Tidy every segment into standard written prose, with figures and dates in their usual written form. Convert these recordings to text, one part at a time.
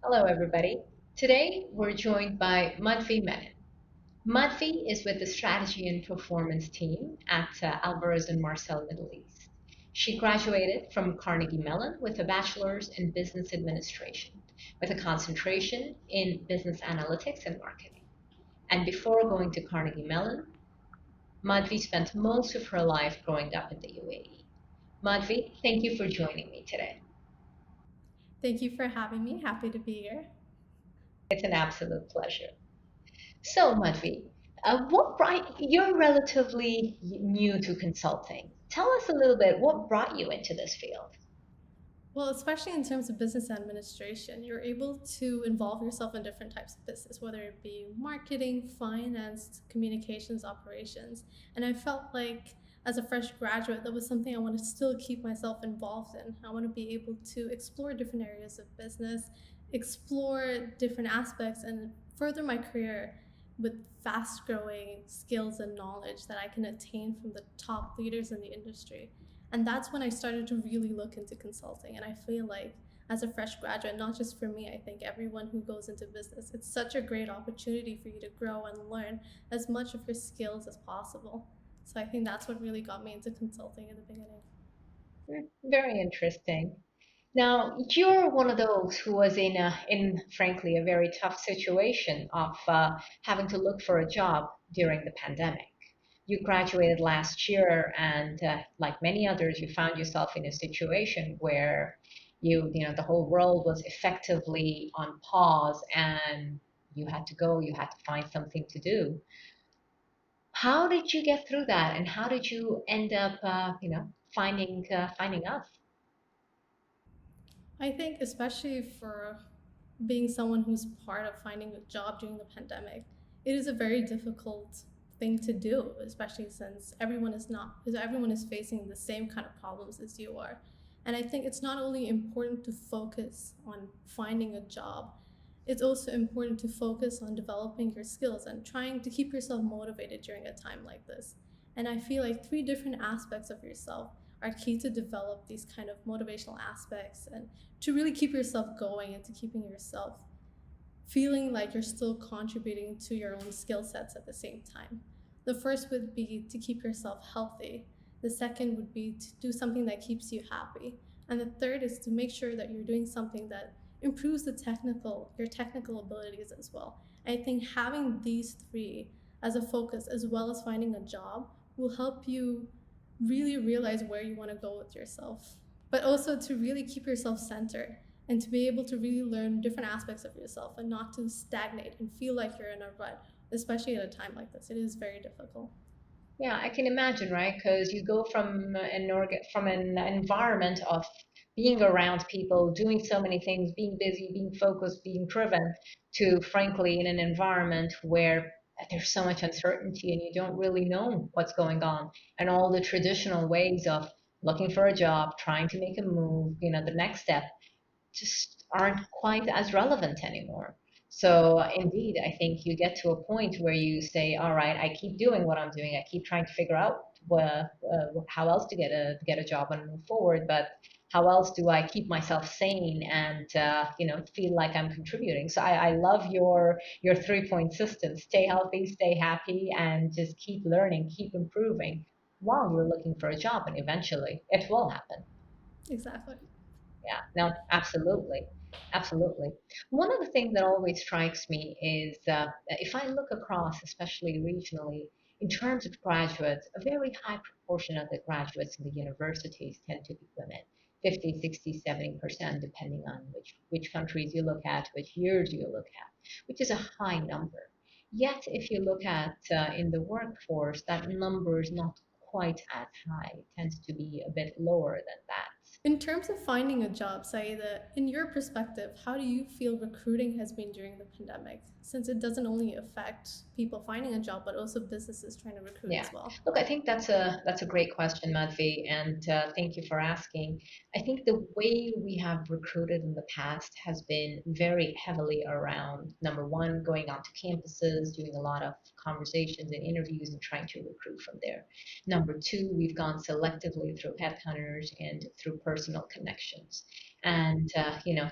Hello, everybody. Today, we're joined by Madhvi Menon. Madhvi is with the Strategy and Performance team at Alvarez and Marsal Middle East. She graduated from Carnegie Mellon with a bachelor's in business administration, with a concentration in business analytics and marketing. And before going to Carnegie Mellon, Madhvi spent most of her life growing up in the UAE. Madhvi, thank you for joining me today. Thank you for having me. Happy to be here. It's an absolute pleasure. So, Madhvi, you're relatively new to consulting. Tell us a little bit what brought you into this field. Well, especially in terms of business administration, you're able to involve yourself in different types of business, whether it be marketing, finance, communications, operations. And I felt like as a fresh graduate, that was something I want to still keep myself involved in. I want to be able to explore different areas of business, explore different aspects, and further my career with fast growing skills and knowledge that I can attain from the top leaders in the industry. And that's when I started to really look into consulting. And I feel like as a fresh graduate, not just for me, I think everyone who goes into business, it's such a great opportunity for you to grow and learn as much of your skills as possible. So I think that's what really got me into consulting in the beginning. Very interesting. Now, you're one of those who was in frankly, a very tough situation of having to look for a job during the pandemic. You graduated last year, and like many others, you found yourself in a situation where the whole world was effectively on pause, and you had to go, you had to find something to do. How did you get through that, and how did you end up, finding us? I think, especially for being someone who's part of finding a job during the pandemic, it is a very difficult thing to do, especially since everyone is facing the same kind of problems as you are. And I think it's not only important to focus on finding a job, it's also important to focus on developing your skills and trying to keep yourself motivated during a time like this. And I feel like three different aspects of yourself are key to develop these kind of motivational aspects and to really keep yourself going and to keeping yourself feeling like you're still contributing to your own skill sets at the same time. The first would be to keep yourself healthy. The second would be to do something that keeps you happy. And the third is to make sure that you're doing something that improves your technical abilities as well. I think having these three as a focus as well as finding a job will help you really realize where you want to go with yourself, but also to really keep yourself centered and to be able to really learn different aspects of yourself and not to stagnate and feel like you're in a rut, especially at a time like this. It is very difficult. Yeah, I can imagine, right? Because you go from an environment of being around people, doing so many things, being busy, being focused, being driven, to frankly in an environment where there's so much uncertainty and you don't really know what's going on. And all the traditional ways of looking for a job, trying to make a move, the next step just aren't quite as relevant anymore. So indeed, I think you get to a point where you say, "All right, I keep doing what I'm doing. I keep trying to figure out how else to get a job and move forward. But how else do I keep myself sane and feel like I'm contributing?" So I love your 3 point system: stay healthy, stay happy, and just keep learning, keep improving while you're looking for a job, and eventually it will happen. Exactly. Yeah, no, absolutely. Absolutely. One of the things that always strikes me is if I look across, especially regionally, in terms of graduates, a very high proportion of the graduates in the universities tend to be women. 50, 60, 70%, depending on which countries you look at, which years you look at, which is a high number. Yet, if you look at in the workforce, that number is not quite as high. It tends to be a bit lower than that. In terms of finding a job, Saeeda, in your perspective, how do you feel recruiting has been during the pandemic? Since it doesn't only affect people finding a job, but also businesses trying to recruit Yeah. as well. Look, I think that's a great question, Madhvi, and thank you for asking. I think the way we have recruited in the past has been very heavily around number one, going onto campuses, doing a lot of conversations and interviews and trying to recruit from there. Number two, we've gone selectively through headhunters and through personal connections, and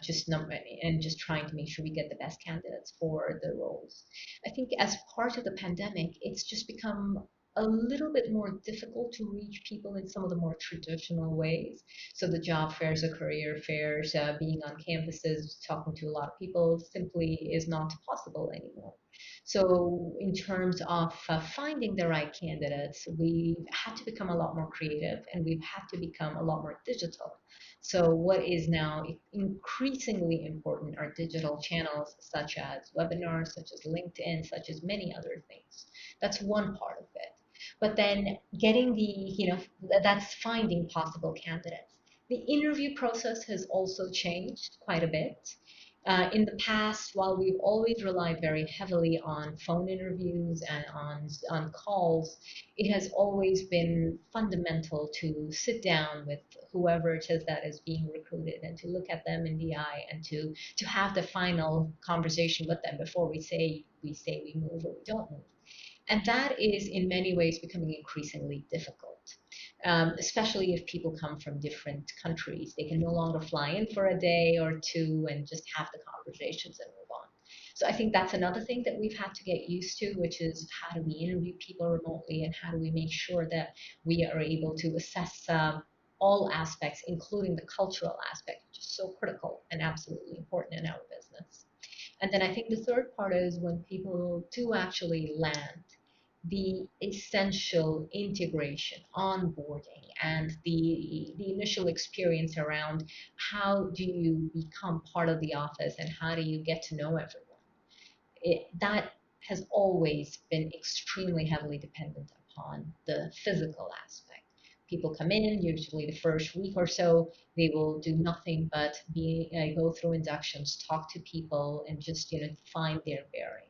just number and just trying to make sure we get the best candidates for the roles. I think as part of the pandemic, it's just become a little bit more difficult to reach people in some of the more traditional ways. So the job fairs, the career fairs, being on campuses, talking to a lot of people simply is not possible anymore. So in terms of finding the right candidates, we've had to become a lot more creative and we've had to become a lot more digital. So what is now increasingly important are digital channels such as webinars, such as LinkedIn, such as many other things. That's one part of it. But then getting that's finding possible candidates. The interview process has also changed quite a bit. In the past, while we've always relied very heavily on phone interviews and on calls, it has always been fundamental to sit down with whoever it is that is being recruited and to look at them in the eye and to have the final conversation with them before we move or we don't move. And that is in many ways becoming increasingly difficult, especially if people come from different countries. They can no longer fly in for a day or two and just have the conversations and move on. So I think that's another thing that we've had to get used to, which is how do we interview people remotely and how do we make sure that we are able to assess all aspects, including the cultural aspect, which is so critical and absolutely important in our business. And then I think the third part is when people do actually land, the essential integration, onboarding, and the initial experience around how do you become part of the office and how do you get to know everyone. That has always been extremely heavily dependent upon the physical aspect. People come in, usually the first week or so, they will do nothing but go through inductions, talk to people, and just find their bearings.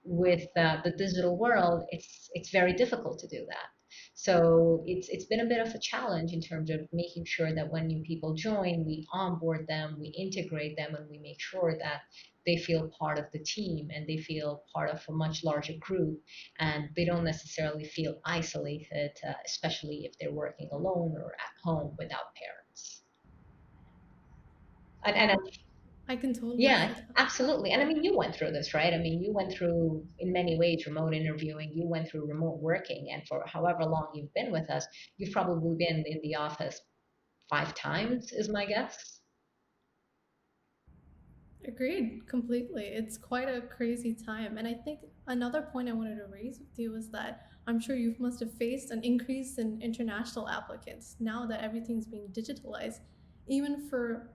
With the digital world, it's very difficult to do that. So it's been a bit of a challenge in terms of making sure that when new people join, we onboard them, we integrate them, and we make sure that they feel part of the team and they feel part of a much larger group and they don't necessarily feel isolated, especially if they're working alone or at home without parents. And I can totally yeah, see that. absolutely. And I mean, you went through this, right? I mean, you went through, in many ways, remote interviewing, you went through remote working, and for however long you've been with us, you've probably been in the office 5 times, is my guess. Agreed completely. It's quite a crazy time. And I think another point I wanted to raise with you is that I'm sure you must have faced an increase in international applicants now that everything's being digitalized. Even for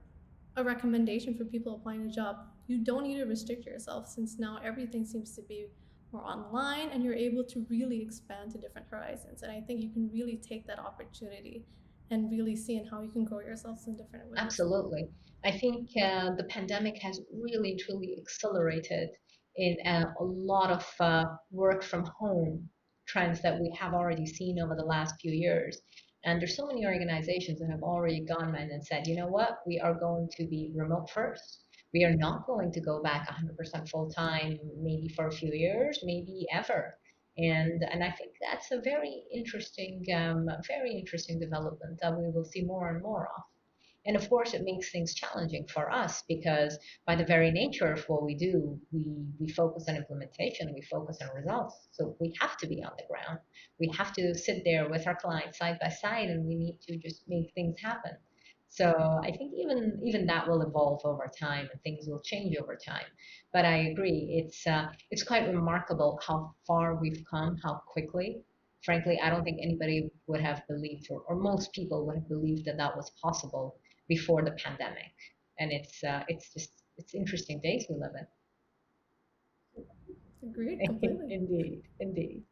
a recommendation for people applying a job, you don't need to restrict yourself since now everything seems to be more online and you're able to really expand to different horizons. And I think you can really take that opportunity and really see in how you can grow yourselves in different ways. Absolutely. I think the pandemic has really, truly accelerated in a lot of work from home trends that we have already seen over the last few years. And there's so many organizations that have already gone in and said, you know what, we are going to be remote first. We are not going to go back 100% full time, maybe for a few years, maybe ever. And I think that's a very interesting development that we will see more and more of. And of course, it makes things challenging for us because by the very nature of what we do, we focus on implementation, we focus on results. So we have to be on the ground. We have to sit there with our clients side by side and we need to just make things happen. So I think even that will evolve over time and things will change over time. But I agree, it's quite remarkable how far we've come, how quickly. Frankly, I don't think anybody would have believed, or most people would have believed that that was possible before the pandemic. And it's interesting days we live Agreed in. completely. Indeed, indeed.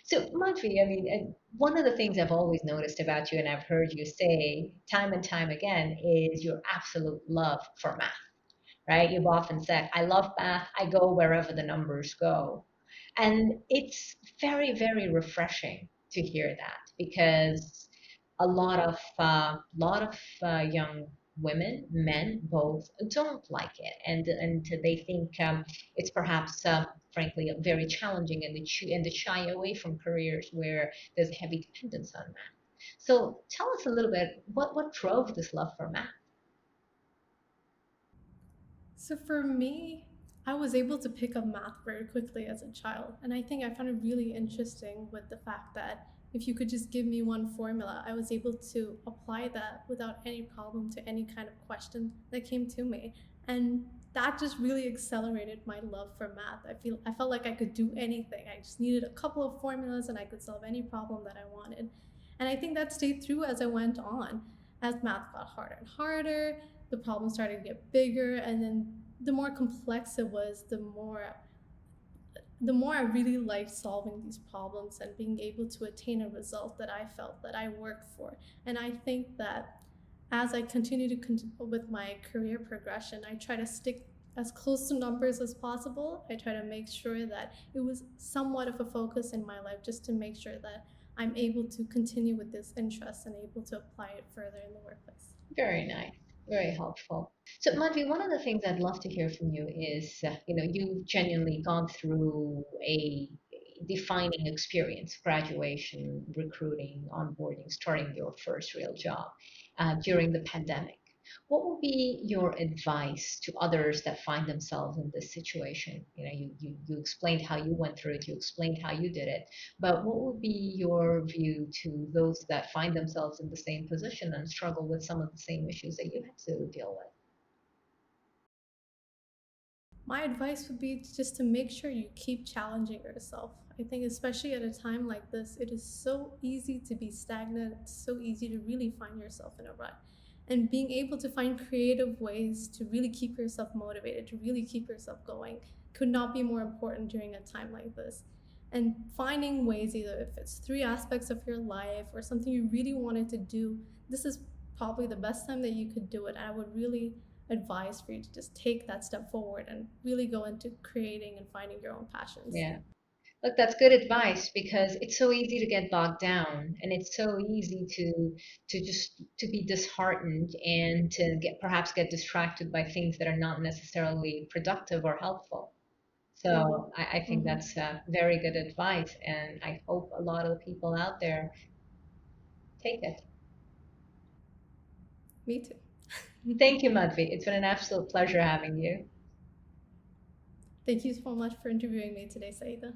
So, Madhvi, I mean, and one of the things I've always noticed about you, and I've heard you say time and time again, is your absolute love for math, right? You've often said, I love math, I go wherever the numbers go. And it's very, very refreshing to hear that because a lot of young women, men, both don't like it, and they think it's perhaps, frankly, very challenging, and they shy away from careers where there's a heavy dependence on math. So tell us a little bit, what drove this love for math? So for me, I was able to pick up math very quickly as a child. And I think I found it really interesting with the fact that if you could just give me one formula, I was able to apply that without any problem to any kind of question that came to me. And that just really accelerated my love for math. I felt like I could do anything. I just needed a couple of formulas and I could solve any problem that I wanted. And I think that stayed through as I went on. As math got harder and harder, the problems started to get bigger, and then the more complex it was, the more I really liked solving these problems and being able to attain a result that I felt that I worked for. And I think that as I continue to with my career progression, I try to stick as close to numbers as possible. I try to make sure that it was somewhat of a focus in my life just to make sure that I'm able to continue with this interest and able to apply it further in the workplace. Very nice. Very helpful. So, Madhvi, one of the things I'd love to hear from you is, you've genuinely gone through a defining experience, graduation, recruiting, onboarding, starting your first real job during the pandemic. What would be your advice to others that find themselves in this situation? You explained how you went through it, you explained how you did it, but what would be your view to those that find themselves in the same position and struggle with some of the same issues that you had to deal with? My advice would be just to make sure you keep challenging yourself. I think, especially at a time like this, it is so easy to be stagnant, it's so easy to really find yourself in a rut. And being able to find creative ways to really keep yourself motivated, to really keep yourself going, could not be more important during a time like this. And finding ways, either if it's three aspects of your life or something you really wanted to do, this is probably the best time that you could do it. And I would really advice for you to just take that step forward and really go into creating and finding your own passions. Yeah. Look, that's good advice because it's so easy to get bogged down and it's so easy to just to be disheartened and to perhaps get distracted by things that are not necessarily productive or helpful. So I think Mm-hmm. that's very good advice, and I hope a lot of the people out there take it. Me too. Thank you, Madhvi. It's been an absolute pleasure having you. Thank you so much for interviewing me today, Saida.